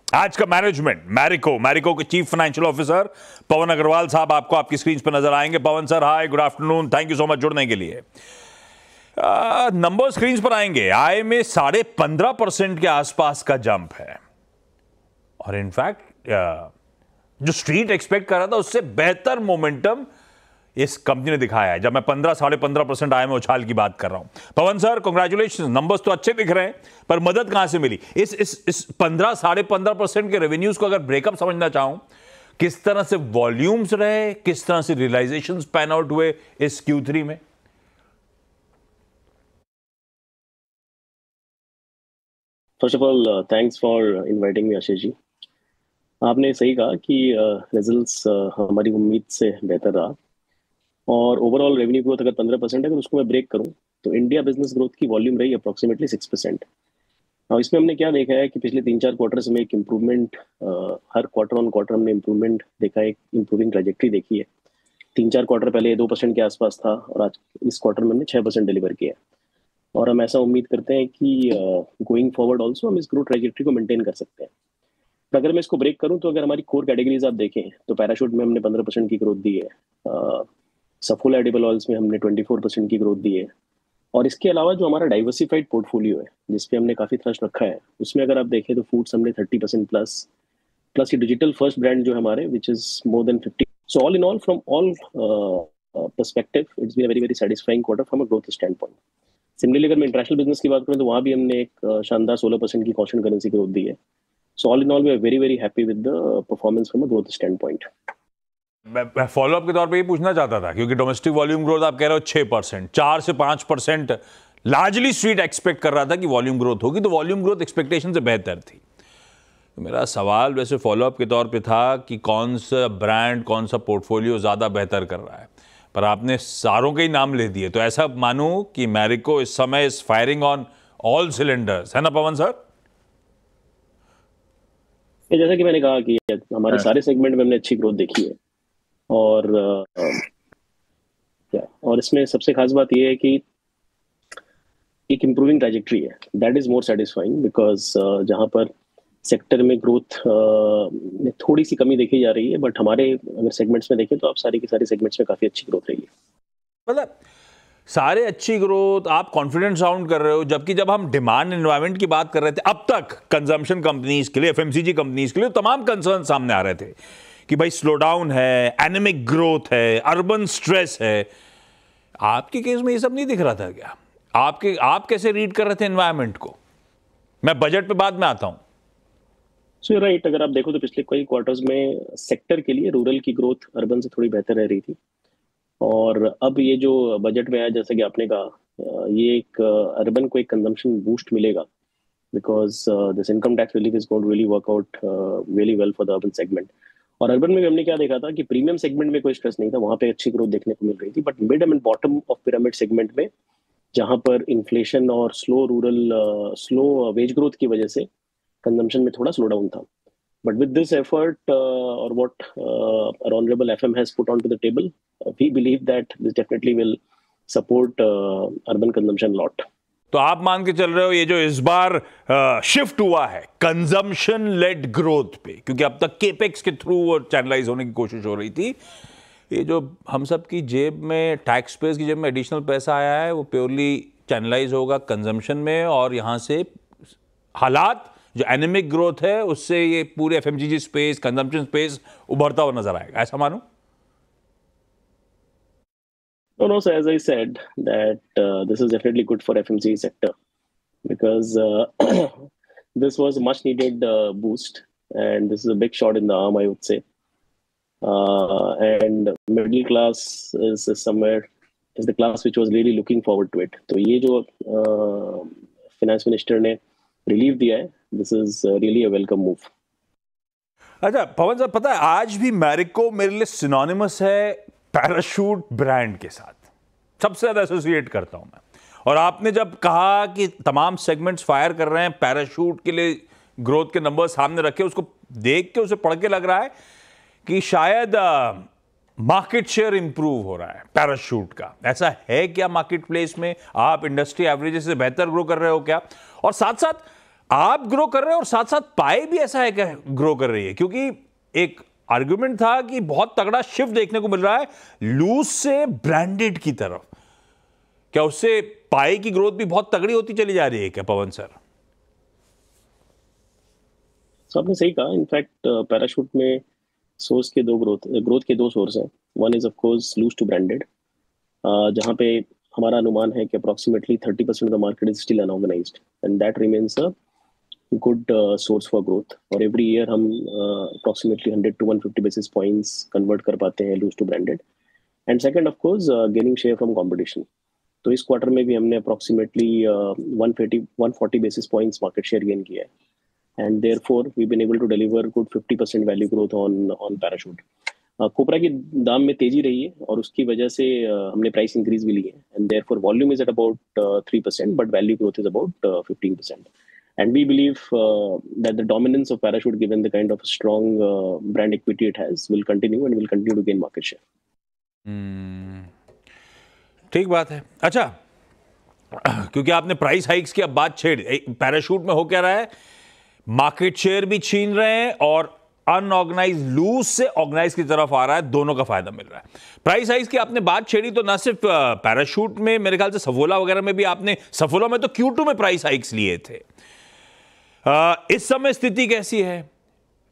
आज का मैनेजमेंट मैरिको के chief financial officer Pawan Agarwal साहब आपको आपकी स्क्रीन पर नजर आएंगे। Pawan sir, hi, good afternoon, thank you so much जुड़ने के लिए। नंबर स्क्रीन पर आएंगे। आय में 15.5% के आसपास का जंप है और इनफैक्ट जो स्ट्रीट एक्सपेक्ट कर रहा था उससे बेहतर मोमेंटम इस कंपनी ने दिखाया है। जब मैं 15-15.5% आय में उछाल की बात कर रहा हूं। पवन सर, कांग्रेचुलेशन, नंबर्स तो अच्छे दिख रहे हैं, पर मदद कहां से मिली? इस 15-15.5% के रेवेन्यूज को अगर ब्रेकअप समझना चाहूं, किस तरह से वॉल्यूम्स रहे, किस तरह से रियलाइजेशंस पैन आउट हुए इस Q3 में? First of all thanks for inviting me Ashish ji. आपने सही कहा कि रिजल्ट्स हमारी उम्मीद से बेहतर रहा और ओवरऑल रेवेन्यू ग्रोथ अगर 15% है, अगर उसको मैं ब्रेक करूं तो इंडिया बिजनेस ग्रोथ की वॉल्यूम रही अप्रॉक्सीमेटली 6%। और इसमें हमने क्या देखा है कि पिछले 3-4 क्वार्टर्स में एक improvement, her quarter on quarter हमने इम्प्रूवमेंट देखा है, एक इम्प्रूविंग ट्रैजेक्टरी देखी है। 3-4 क्वार्टर पहले 2% के आसपास था और आज इस क्वार्टर में हमने 6% डिलीवर किया है और हम ऐसा उम्मीद करते हैं कि गोइंग फॉरवर्ड ऑल्सो हम इस ग्रोथ ट्रैजेक्टरी को मेंटेन कर सकते हैं। तो अगर मैं इसको ब्रेक करूं तो अगर हमारी कोर कैटेगरीज आप देखें तो पैराशूट में हमने 15% की ग्रोथ दी है, सफोला एडिबल ऑयल्स में हमने 24% की ग्रोथ दी है और इसके अलावा जो हमारा डाइवर्सिफाइड पोर्टफोलियो है जिसपे हमने काफी थ्रस्ट रखा है, उसमें अगर आप देखें तो फूड्स हमने 30% प्लस ये डिजिटल फर्स्ट ब्रांड जो हमारे which is more than 50। So all in all from all perspective it's been a very very satisfying quarter from a growth standpoint. Similarly अगर मैं इंटरनेशनल बिजनेस की बात करूं तो वहां भी हमने एक शानदार 16% की कॉन्स्टेंट करेंसी ग्रोथ दी है। So all in all we are very very happy with the performance from a growth standpoint. मैं फॉलोअप के तौर पे ये पूछना चाहता था, क्योंकि डोमेस्टिक वॉल्यूम ग्रोथ आप कह रहे हो 6%, 4 से 5% लार्जली स्ट्रीट एक्सपेक्ट कर रहा था कि वॉल्यूम ग्रोथ होगी, तो वॉल्यूम ग्रोथ एक्सपेक्टेशन से बेहतर थी। तो मेरा सवाल वैसे फॉलोअप के तौर पे था कि कौन सा ब्रांड, कौन सा पोर्टफोलियो ज़्यादा बेहतर कर रहा है, पर आपने सारों के ही नाम ले दिए, तो ऐसा मानूं कि मैरिको इस समय is firing on all cylinders, है ना पवन सर? जैसा कि मैंने कहा कि हमारे सारे सेगमेंट में हमने अच्छी ग्रोथ देखी है और और इसमें सबसे खास बात यह है कि एक इम्प्रूविंग ट्रैजेक्टरी है। That is more satisfying because जहां पर सेक्टर में ग्रोथ में थोड़ी सी कमी देखी जा रही है, बट हमारे अगर सेगमेंट्स में देखें तो आप सारे के सारे सेगमेंट्स में काफी अच्छी ग्रोथ रही है। मतलब सारे अच्छी ग्रोथ, आप कॉन्फिडेंट साउंड कर रहे हो, जबकि जब हम डिमांड एनवायरनमेंट की बात कर रहे थे अब तक कंजम्पशन कंपनीज के लिए, एफएमसीजी कंपनीज के लिए, तमाम कंसर्न सामने आ रहे थे कि भाई स्लो डाउन है, एनेमिक ग्रोथ है, अर्बन स्ट्रेस है। आपके केस में ये सब नहीं दिख रहा था क्या? आप कैसे रीड कर रहे थे एनवायरनमेंट को? मैं बजट पे बाद में आता हूं। सो राइट, अगर आप देखो तो पिछले कई क्वार्टर्स में सेक्टर के लिए रूरल की ग्रोथ अर्बन से थोड़ी बेहतर रह रही थी और अब ये जो बजट में आया, जैसे कि आपने कहा, ये एक अर्बन को एक कंजम्पशन बूस्ट मिलेगा because this income tax relief is going to really work out really well for the urban segment. और अर्बन में भी हमने क्या देखा था कि प्रीमियम सेगमेंट में कोई स्ट्रेस नहीं था, वहां पे अच्छी ग्रोथ देखने को मिल रही थी, but mid and bottom of pyramid segment में जहां पर इन्फ्लेशन और स्लो वेज ग्रोथ की वजह से कंजम्पशन में थोड़ा स्लो डाउन था। But with this effort or what our honorable FM has put onto the table, we believe that this definitely will support urban consumption a lot. तो आप मान के चल रहे हो ये जो इस बार शिफ्ट हुआ है कंजम्पशन लेड ग्रोथ पे, क्योंकि अब तक केपेक्स के थ्रू और चैनलाइज होने की कोशिश हो रही थी, ये जो हम सब की जेब में, टैक्स पेयर्स की जेब में एडिशनल पैसा आया है वो प्योरली चैनलाइज होगा कंजम्पशन में, और यहाँ से हालात जो एनेमिक ग्रोथ है उससे ये पूरे एफएमसीजी स्पेस, कंजम्पशन स्पेस उभरता हुआ नजर आएगा, ऐसा मानो? No, so as I said that this is definitely good for FMCG sector because this was a much needed boost and this is a big shot in the arm, I would say. And middle class is somewhere is the class which was really looking forward to it. तो ये जो finance minister ने relief दिया है, this is really a welcome move. अच्छा पवन साहब, पता है आज भी मैरिको मेरे लिए सिनोनिमस है पैराशूट ब्रांड के साथ, सबसे ज्यादा एसोसिएट करता हूं मैं। और आपने जब कहा कि तमाम सेगमेंट्स फायर कर रहे हैं, पैराशूट के लिए ग्रोथ के नंबर सामने रखे, उसको देख के, उसे पढ़ के लग रहा है कि शायद मार्केट शेयर इंप्रूव हो रहा है पैराशूट का। ऐसा है क्या मार्केट प्लेस में? आप इंडस्ट्री एवरेजेस से बेहतर ग्रो कर रहे हो क्या? और साथ साथ आप ग्रो कर रहे हैं और साथ साथ पाए भी ऐसा है क्या ग्रो कर रही है? क्योंकि एक आर्गुमेंट था कि बहुत तगड़ा शिफ्ट देखने को मिल रहा है लूज से ब्रांडेड की तरफ। क्या उससे पाए की ग्रोथ भी बहुत तगड़ी होती चली जा रही है क्या पवन सर? तो आपने सही कहा। इनफैक्ट पैराशूट में सोर्स के दो ग्रोथ के दो सोर्स हैं। One is of course loose to branded, जहाँ पे हमारा अनुमान है कि approximately 30% of the market is still unorganised and that remains a good source for growth. और एवरी ईयर हम approximately 100 to 150 basis points convert कर पाते हैं loose to branded. And second of course gaining share from competition. तो इस quarter में भी हमने approximately 140 basis points market share gain किया है, and therefore we been able to deliver good 50% value growth on Parachute. कोपरा की दाम में तेजी रही है और उसकी वजह से हमने प्राइस इंक्रीज भी ली है, and therefore volume is at about 3% but value growth is about 15%। And we believe that the dominance of Parachute, given the kind of strong brand equity it has, will continue and will continue to gain market share. ठीक बात है। अच्छा, क्योंकि आपने price hikes की अब बात छेड़ी, पैराशूट में हो क्या रहा है? मार्केट शेयर भी छीन रहे हैं और अनऑर्गेनाइज लूज से ऑर्गेनाइज की तरफ आ रहा है, दोनों का फायदा मिल रहा है। प्राइस हाइक्स की आपने बात छेड़ी तो ना सिर्फ पैराशूट में, मेरे ख्याल से सफोला वगैरह में भी आपने, सफोला में तो Q2 में प्राइस हाइक्स लिए थे। इस समय स्थिति कैसी है?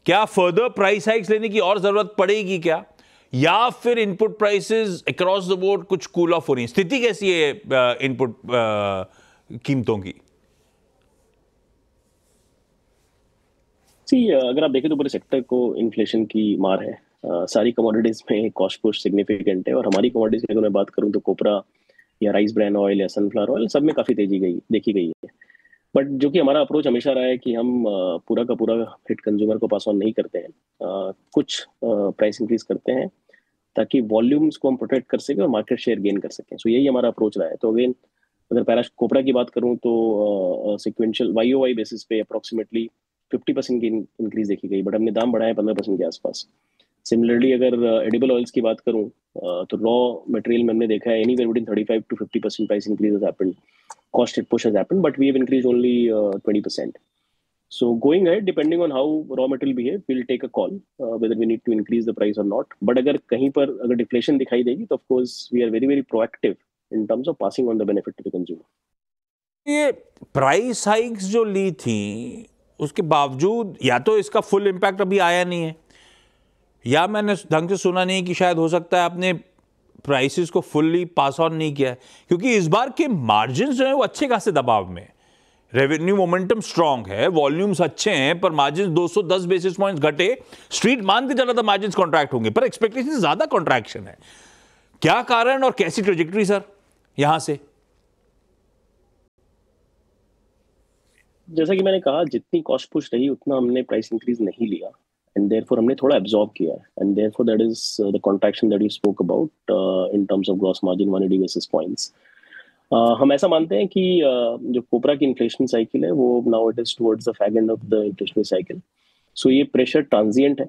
क्या फर्दर प्राइस हाइक्स लेने की और जरूरत पड़ेगी क्या, या फिर input prices across the board कुछ कूल ऑफ हो रही है? स्थिति कैसी है इनपुट कीमतों की? अगर आप देखें तो पूरे सेक्टर को इन्फ्लेशन की मार है। सारी कमोडिटीज में कॉस्ट पुश सिग्निफिकेंट है, और हमारी कमोडिटीज की अगर मैं बात करूं तो कोपरा या राइस ब्रान ऑयल या सनफ्लावर ऑयल, सब में काफी तेजी देखी गई है। बट जो कि हमारा अप्रोच हमेशा रहा है कि हम पूरा का पूरा हिट कंज्यूमर को पास ऑन नहीं करते हैं, कुछ प्राइस इंक्रीज करते हैं ताकि वॉल्यूम्स को हम प्रोटेक्ट कर सकें और मार्केट शेयर गेन कर सकें। सो यही हमारा अप्रोच रहा है। तो अगेन अगर कोपरा की बात करूं तो सिक्वेंशियल YOY बेसिस पे अप्रोक्सीमेटली 50% की इंक्रीज देखी गई, बट हमने दाम बढ़ाया 15% के आसपास। सिमिलरली अगर एडिबल ऑयल्स की बात करूं तो रॉ मटेरियल में हमने देखा है anywhere between 35 to 50% price increase has happened. Cost push has happened, but we have increased only 20%. So going ahead, depending on how raw material behave, we'll take a call whether we need to increase the price or not. But अगर deflation दिखाई देगी, तो of course we are very very proactive in terms of passing on the benefit to the consumer. ये price hikes जो ली थी उसके बावजूद या तो इसका फुल इम्पैक्ट अभी आया नहीं है, या मैंने ढंग से सुना नहीं कि शायद हो सकता है आपने प्राइसेस को फुल्ली पास ऑन नहीं किया है, क्योंकि इस बार के मार्जिन जो है वो अच्छे खासे दबाव में। रेवेन्यू मोमेंटम स्ट्रांग है, वॉल्यूम्स अच्छे हैं, पर मार्जिन 210 बेसिस पॉइंट्स घटे। स्ट्रीट मान के चला था मार्जिन कॉन्ट्रैक्ट होंगे, पर एक्सपेक्टेशन से ज्यादा कॉन्ट्रैक्शन है। क्या कारण और कैसी ट्रेजेक्टरी सर यहां से? जैसा कि मैंने कहा, जितनी कॉस्ट पुश रही उतना हमने प्राइस इंक्रीज नहीं लिया, and therefore हमने थोड़ा एब्जॉर्ब किया है, and therefore that is the contraction that you spoke about in terms of gross margin 180 basis points. हम ऐसा मानते हैं कि जो कोपरा की इन्फ्लेशन साइकिल है वो now it is towards the fag end of the inflationary cycle. So ये प्रेशर ट्रांजिएंट है,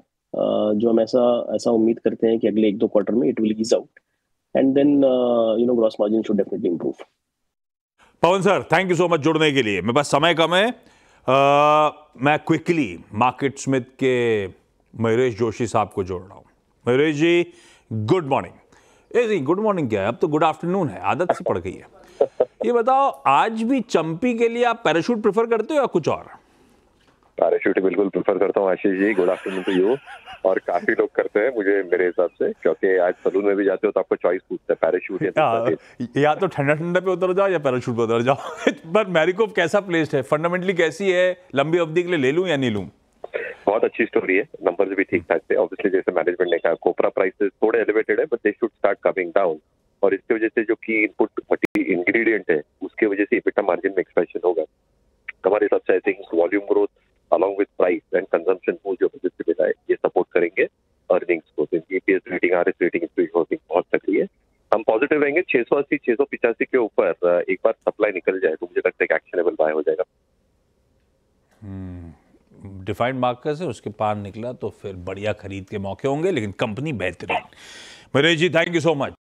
जो हम ऐसा उम्मीद करते हैं कि अगले 1-2 क्वार्टर में it will ease out, and then gross margin should definitely improve. Pavan sir, thank you so much जुड़ने के लिए। मेरे पास समय कम है, मैं क्विकली मार्केट स्मिथ के मयूरेश जोशी साहब को जोड़ रहा हूं। मयूरेश जी, गुड मॉर्निंग। गुड मॉर्निंग क्या है, अब तो गुड आफ्टरनून है, आदत से पड़ गई है। ये बताओ, आज भी चंपी के लिए आप पैराशूट प्रेफर करते हो या कुछ और? पैराशूट बिल्कुल प्रेफर करता हूँ Ashish ji. Good afternoon to you. और काफी लोग करते हैं मेरे हिसाब से, क्योंकि आज सलून में भी जाते हो तो आपको चॉइस पूछते हैं पैराशूट या तो ठंडा पे उतर जाओ या पैराशूट पे उतर जाओ। पर मैरिको कैसा प्लेस्ड है, फंडामेंटली कैसी है, लंबी अवधि के लिए ले लूं या नहीं लूं? बहुत अच्छी स्टोरी है, नंबर्स भी ठीक ठाक थे। ऑब्वियसली जैसे मैनेजमेंट ने कहा, कोपरा प्राइसेस थोड़े एलिवेटेड है, but they should start coming down, और इसकी वजह से जो की इनपुट इंग्रेडिएंट है उसकी वजह से EBITDA मार्जिन में एक्सपेंशन होगा। हमारे हिसाब से I think volume growth along with price and consumption को जो बजट से मिला है ये सपोर्ट करेंगे अर्निंग्स को। EPS रेटिंग, RS रेटिंग बहुत तकड़ी है। हम पॉजिटिव रहेंगे। 680 685 के ऊपर एक बार सप्लाई निकल जाए तो मुझे लगता है कि एक्शनेबल बाय हो जाएगा। डिफाइंड मार्कर से उसके पार निकला तो फिर बढ़िया खरीद के मौके होंगे, लेकिन कंपनी बेहतरीन। मयूरेश जी, थैंक यू सो मच।